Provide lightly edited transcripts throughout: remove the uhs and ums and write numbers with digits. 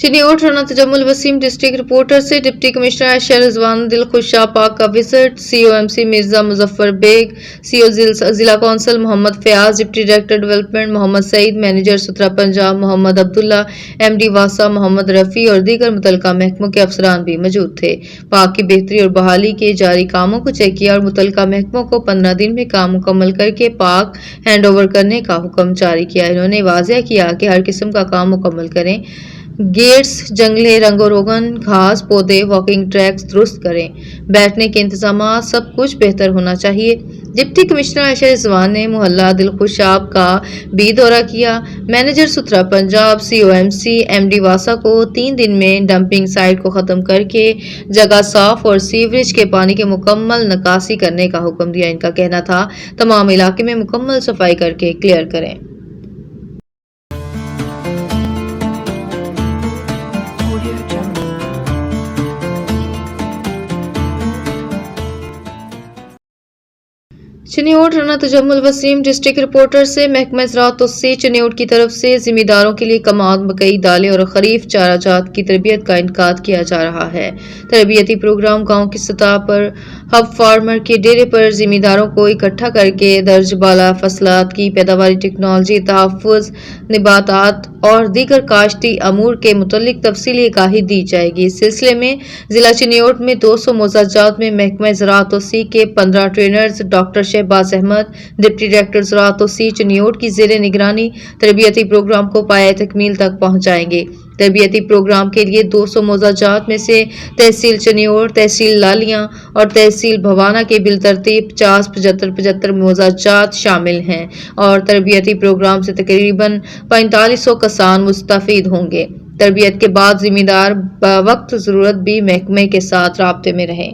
Chiniot Rana Tajammul Waseem district reporter से deputy commissioner Ayesha Rizwan Dilkhusha park का visit. COMC Mirza Muzaffar Baig, CO जिला council Mohammad Fayyaz, deputy director development Mohammad Saeed, manager Suthra Punjab Mohammad Abdullah, MD वासा मोहम्मद रफी और दीगर मुतलका महकमों के अफसरान भी मौजूद थे। पाक की बेहतरी और बहाली के जारी कामों को चेक किया और मुतलका महकमों को 15 दिन में काम मुकम्मल करके पाक हैंड ओवर करने का हुक्म जारी किया। इन्होंने वाज़ेह किया कि हर किस्म का काम मुकम्मल करें। गेट्स, जंगले, रंगो रोगन, घास, पौधे, वॉकिंग ट्रैक्स दुरुस्त करें। बैठने के इंतजाम सब कुछ बेहतर होना चाहिए। डिप्टी कमिश्नर आयशा रिजवान ने मोहल्ला दिलखुशाब का भी दौरा किया। Manager Suthra Punjab COMC MD वासा को 3 दिन में डंपिंग साइट को खत्म करके जगह साफ और सीवरेज के पानी के मुकम्मल निकासी करने का हुक्म दिया। इनका कहना था तमाम इलाके में मुकम्मल सफाई करके क्लियर करें। चिन्योट राना तजम्मुल वसीम डिस्ट्रिक्ट रिपोर्टर से महकमा ज़राअत चिन्योट की तरफ से जिम्मेदारों के लिए कमाद, मकई, दालें और खरीफ चारा जात की तरबियत का इनकाद किया जा रहा है। तरबियती प्रोग्राम गाँव की सतह पर हब फार्मर के डेरे पर जिम्मेदारों को इकट्ठा करके दर्ज बाला फसलात की पैदावारी, टेक्नोलॉजी, तहफ़्फ़ुज़, निबातात और दीगर काश्ती अमूर के मुतल्लिक तफसीली आगाही दी जाएगी। इस सिलसिले में जिला चिन्योट में 200 मोज़ाजात में महकमा ज़राअत के 15 trainers doctor Shahbaz Ahmad, deputy director ज़राअत चिन्योट की ज़ेरे निगरानी तरबियती प्रोग्राम को पाया तकमील तक पहुँचाएंगे। तरबियती प्रोग्राम के लिए 200 मोज़ाजात में से तहसील चिन्योट, तहसील लालियां और तहसील भवाना के बिलतरतीब 50, 75, 75 मोज़ाजात शामिल हैं और तरबियती प्रोग्राम से तकरीबन 4500 कसान मुस्तफ़ीद होंगे। तरबियत के बाद जिम्मेदार बवक्त ज़रूरत भी महकमे के साथ राब्ते में रहें।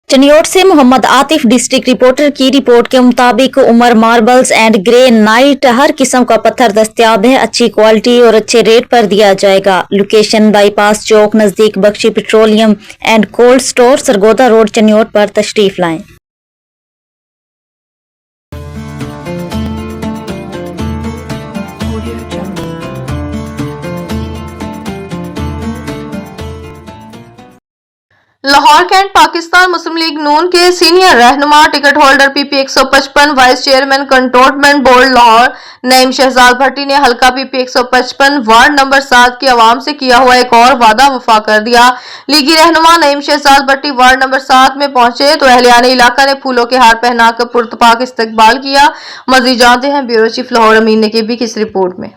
चिन्योट से मोहम्मद आतिफ डिस्ट्रिक्ट रिपोर्टर की रिपोर्ट के मुताबिक Umar marbles and granite हर किस्म का पत्थर दस्तयाब है। अच्छी क्वालिटी और अच्छे रेट पर दिया जाएगा। लोकेशन बाईपास चौक नजदीक Bakhshi petroleum and cold store, Sargodha road, Chiniot पर तशरीफ लाएं। लाहौर कैंट पाकिस्तान मुस्लिम लीग नून के सीनियर रहनुमा, ticket holder PP 155, vice chairman cantonment board Lahore Naeem Shahzad Bhatti ने हल्का PP 155 वार्ड नंबर 7 की आवाम से किया हुआ एक और वादा वफा कर दिया। लीगी रहनुमा नईम शहजाद भट्टी वार्ड नंबर 7 में पहुंचे तो अहलियाने इलाका ने फूलों के हार पहनाकर पुरतपाक इस्तकबाल किया। मजीद जानते हैं ब्यूरो चीफ लाहौर अमीन नकीबी की इस रिपोर्ट में।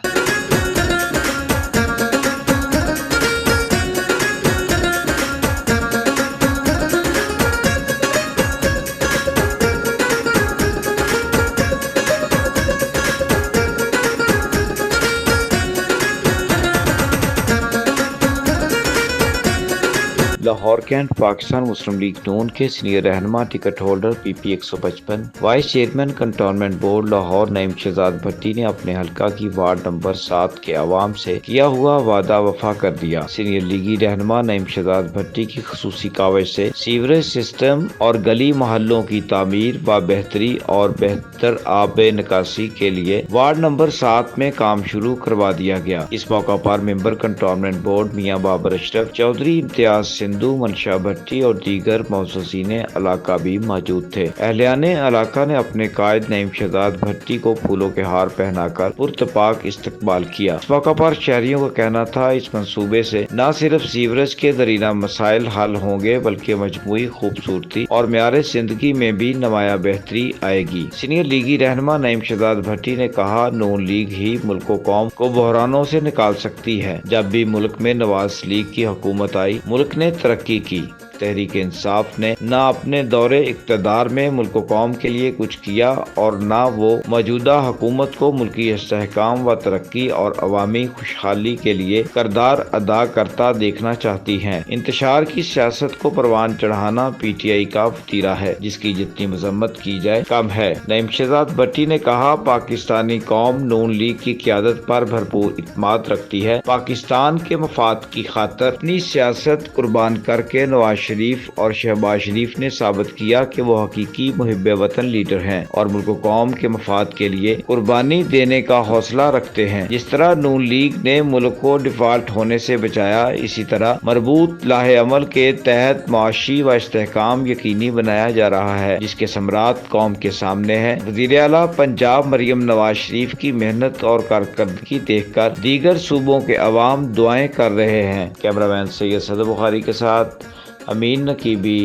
लाहौर कैंट पाकिस्तान मुस्लिम लीग नून के सीनियर रहनुमा, ticket holder PP 155, vice chairman cantonment board Lahore Naeem Shahzad Bhatti ने अपने हल्का की वार्ड नंबर 7 के अवाम से किया हुआ वादा वफा कर दिया। सीनियर लीगी रहनुमा नईम शहजाद भट्टी की खसूसी कावज से सीवरेज सिस्टम और गली मोहल्लों की तामीर व बेहतरी और बेहतर आब निकासी के लिए वार्ड नंबर 7 में काम शुरू करवा दिया गया। इस मौका पर मेंबर कंटोनमेंट बोर्ड मियां बाबर अशरफ, चौधरी इम्तियाज सिंधु, मनशा भट्टी और दीगर मौजूदीन इलाका भी मौजूद थे। अहलियाने इलाका ने अपने कायद नईम शहजाद भट्टी को फूलों के हार पहनाकर पुरतपाक इस्तकबाल किया। इस मौका पर शहरियों का कहना था इस मंसूबे से न सिर्फ सीवरेज के दरीना मसाइल हल होंगे बल्कि मजमूई खूबसूरती और मेयार जिंदगी में भी नुमाया बेहतरी आएगी। सीनियर लीगी रहनुमा नईम शहजाद भट्टी ने कहा, नून लीग ही मुल्क कौम को बहरानों से निकाल सकती है। जब भी मुल्क में नवाज लीग की हुकूमत आई, मुल्क ने तरक्की की। तहरीक इंसाफ ने न अपने दौरे इक़्तिदार में मुल्क कौम के लिए कुछ किया और न वो मौजूदा हुकूमत को मुल्की इस्तेहकाम व तरक्की और अवामी खुशहाली के लिए किरदार अदा करता देखना चाहती हैं। इंतशार की सियासत को परवान चढ़ाना PTI का वतीरा है, जिसकी जितनी मजम्मत की जाए कम है। नईम शहजाद भट्टी ने कहा, पाकिस्तानी कौम नून लीग की क़यादत पर भरपूर इत्मीनान रखती है। पाकिस्तान के मफाद की खातिर अपनी सियासत कुर्बान करके नवाज شریف اور شہباز شریف نے ثابت کیا کہ وہ حقیقی محب وطن لیڈر ہیں اور ملک و قوم کے مفاد کے لیے قربانی دینے کا حوصلہ رکھتے ہیں۔ جس طرح نون لیگ نے ملک کو ڈیفالٹ ہونے سے بچایا، اسی طرح مربوط لاہ عمل کے تحت معاشی و استحکام یقینی بنایا جا رہا ہے، جس کے ثمرات قوم کے سامنے ہیں۔ وزیر اعلیٰ پنجاب مریم نواز شریف کی محنت اور کارکردگی دیکھ کر دیگر صوبوں کے عوام دعائیں کر رہے ہیں۔ کیمرہ مین سید صدر بخاری کے ساتھ امین نقیبی،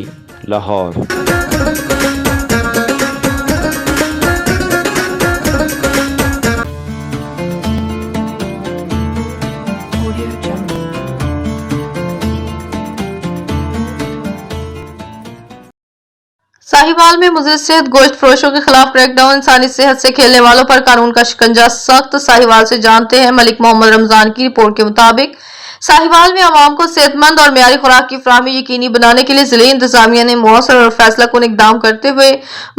لاہور۔ साहिवाल में मुज़र सेहत गोश्त फरोशों के खिलाफ क्रैकडाउन, इंसानी सेहत से खेलने वालों पर कानून का शिकंजा सख्त। साहिवाल से जानते हैं मलिक मोहम्मद रमजान की रिपोर्ट के मुताबिक साहिवाल में आवाम को सेहतमंद और मियारी खुराक की फराहमी यकीनी बनाने के लिए जिले इंतजामिया ने मौसर और फैसला कुन इकदाम करते हुए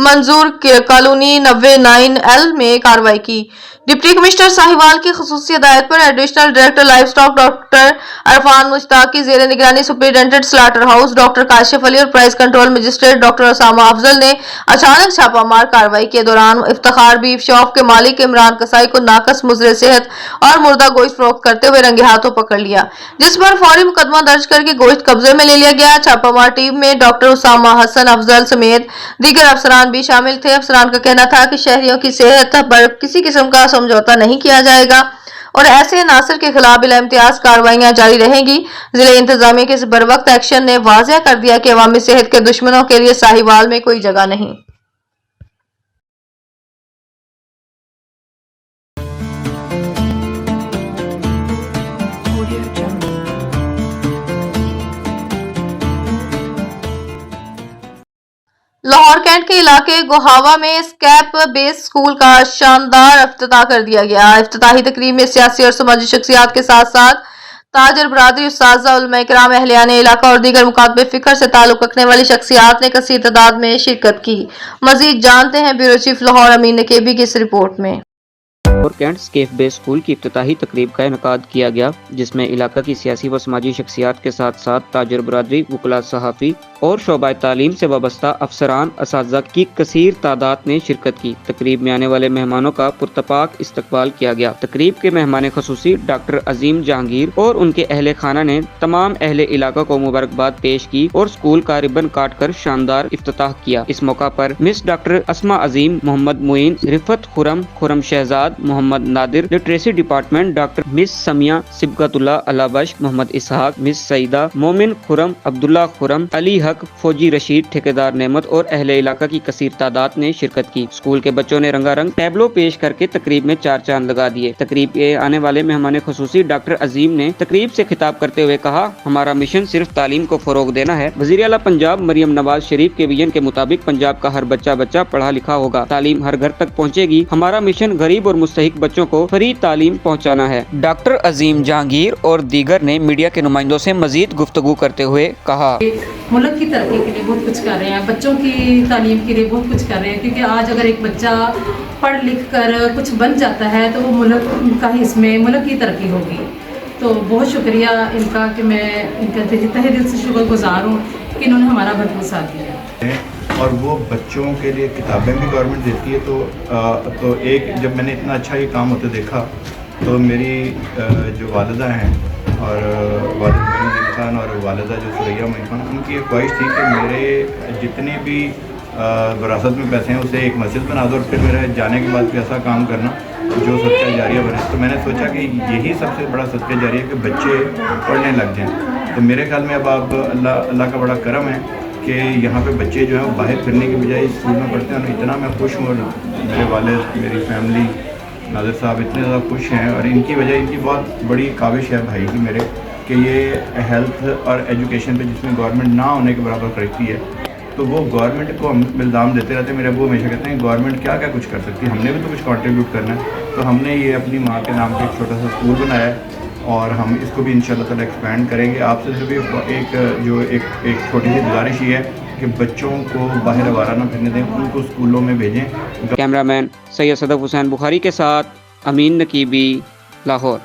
मंजूर कॉलोनी 99L में कार्रवाई की। डिप्टी कमिश्नर साहिवाल की खसूसी हिदायत पर additional director livestock doctor Irfan Mushtaq की जेर निगरानी superintendent slaughter house doctor Kashif Ali और price control magistrate doctor Usama Afzal ने अचानक छापामार कार्रवाई के दौरान इफ्तिखार बीफ शॉप के मालिक इमरान कसाई को नाकस मुजरे सेहत और मुर्दा गोश्त फरोख्त करते हुए रंगे हाथों पकड़ लिया, जिस पर फौरी मुकदमा दर्ज करके गोश्त कब्जे में ले लिया गया। छापामार टीम में डॉक्टर उसामा हसन अफजल समेत दीगर अफसरान भी शामिल थे। अफसरान का कहना था कि शहरियों की सेहत पर किसी किस्म का समझौता नहीं किया जाएगा और ऐसे नासिर के खिलाफ बिला इम्तियाज कार्रवाइयां जारी रहेंगी। जिले इंतजामिया के इस बरवक्त एक्शन ने वाज़ेह कर दिया कि अवामी सेहत के दुश्मनों के लिए साहिवाल में कोई जगह नहीं। लाहौर कैंट के इलाके गोहावा में स्कैप बेस स्कूल का शानदार इफ्तिताह कर दिया गया। इफ्तिताही तकरीब में सियासी और समाजी शख्सियात के साथ साथ ताजर बरादरी, उस्ताज़ा, उलमा इकराम, अहलियाने इलाका और दीगर मुकातबे फिक्र से ताल्लुक रखने वाली शख्सियात ने कसीर तादाद में शिरकत की। मजीद जानते हैं ब्यूरो चीफ लाहौर अमीन नकेबी की इस रिपोर्ट में। और कैंट स्केफ बेस स्कूल की इफ्तिताही तकरीब का इनकाद किया गया, जिसमें इलाका की सियासी व समाजी शख्सियात के साथ साथ ताजर बरादरी, वकला, सहाफ़ी और शोबा तालीम से वाबस्ता अफसरान, असातिज़ा की कसीर तादाद ने शिरकत की। तकरीब में आने वाले मेहमानों का पुरतपाक इस्तकबाल किया गया। तकरीब के मेहमान खसूसी डॉक्टर अजीम जहांगीर और उनके अहले खाना ने तमाम अहले इलाका को मुबारकबाद पेश की और स्कूल का रिबन काट कर शानदार इफ्तिताह किया। इस मौका पर miss doctor Asma Azeem, Mohammad Moin, Riffat Khurram Shahzad, Mohammad Nadir, literacy department doctor miss Samia Sibghatullah Alabash, Mohammad Ishaq, miss Saeeda, Momin Khurram, Abdullah Khurram, Ali हक, फौजी रशीद, ठेकेदार नेमत और अहले इलाका की कसीर तादाद ने शिरकत की। स्कूल के बच्चों ने रंगारंग टैबलो पेश करके तकरीब में चार चांद लगा दिए। तकरीब के आने वाले मेहमान खसूसी डॉक्टर अजीम ने तकरीब से खिताब करते हुए कहा, हमारा मिशन सिर्फ तालीम को फरोग देना है। वज़ीर आला पंजाब मरियम नवाज शरीफ के विजन के मुताबिक पंजाब का हर बच्चा पढ़ा लिखा होगा, तालीम हर घर तक पहुँचेगी। हमारा मिशन गरीब और मुस्तहिक बच्चों को फ्री तालीम पहुँचाना है। डॉक्टर अजीम जहांगीर और दीगर ने मीडिया के नुमाइंदों से मजीद गुफ्तगू करते हुए कहा, मुल्क की तरक्की के लिए बहुत कुछ कर रहे हैं, बच्चों की तालीम के लिए बहुत कुछ कर रहे हैं, क्योंकि आज अगर एक बच्चा पढ़ लिख कर कुछ बन जाता है तो वो मुल्क का ही इसमें मुल्क की तरक्की होगी। तो बहुत शुक्रिया इनका कि मैं इनका तहे दिल से शुक्रगुजार हूँ कि इन्होंने हमारा भरपूर साथ दिया। और वो बच्चों के लिए किताबें भी गवर्नमेंट देती है। तो एक जब मैंने इतना अच्छा ये काम होते देखा तो मेरी जो वालिदा हैं और वालिद मोइन खान और वालिदा जो सुरैया मोइन खान, उनकी एक ख्वाहिश थी कि मेरे जितने भी विरासत में पैसे हैं उसे एक मस्जिद बना दो और फिर मेरे जाने के बाद भी ऐसा काम करना जो सदका जारिया बने। तो मैंने सोचा कि यही सबसे बड़ा सदका जारिया कि बच्चे पढ़ने लग जाएँ। तो मेरे ख्याल में अब आप अल्लाह का बड़ा करम है कि यहाँ पे बच्चे जो हैं वो बाहर फिरने के बजाय स्कूल में पढ़ते हैं। और इतना मैं खुश हूँ और मेरे वालिद, मेरी फैमिली, नादिर साहब इतने ज़्यादा खुश हैं। और इनकी वजह, इनकी बहुत बड़ी काविश है भाई की मेरे, कि ये हेल्थ और एजुकेशन पे जिसमें गवर्नमेंट ना होने के बराबर करती है, तो वो गवर्नमेंट को हम इल्ज़ाम देते रहते हैं। मेरे अबू हमेशा कहते हैं गवर्नमेंट क्या क्या कुछ कर सकती है, हमने भी तो कुछ कंट्रीब्यूट करना है। तो हमने ये अपनी माँ के नाम पे एक छोटा सा स्कूल बनाया है और हम इसको भी इंशाल्लाह ताला एक्सपैंड करेंगे। आपसे सिर्फ एक छोटी सी गुजारिश ये है कि बच्चों को बाहर आवारा ना फिरने दें, उनको स्कूलों में भेजें। कैमरामैन सैयद सदफ हुसैन बुखारी के साथ अमीन नकीबी, लाहौर।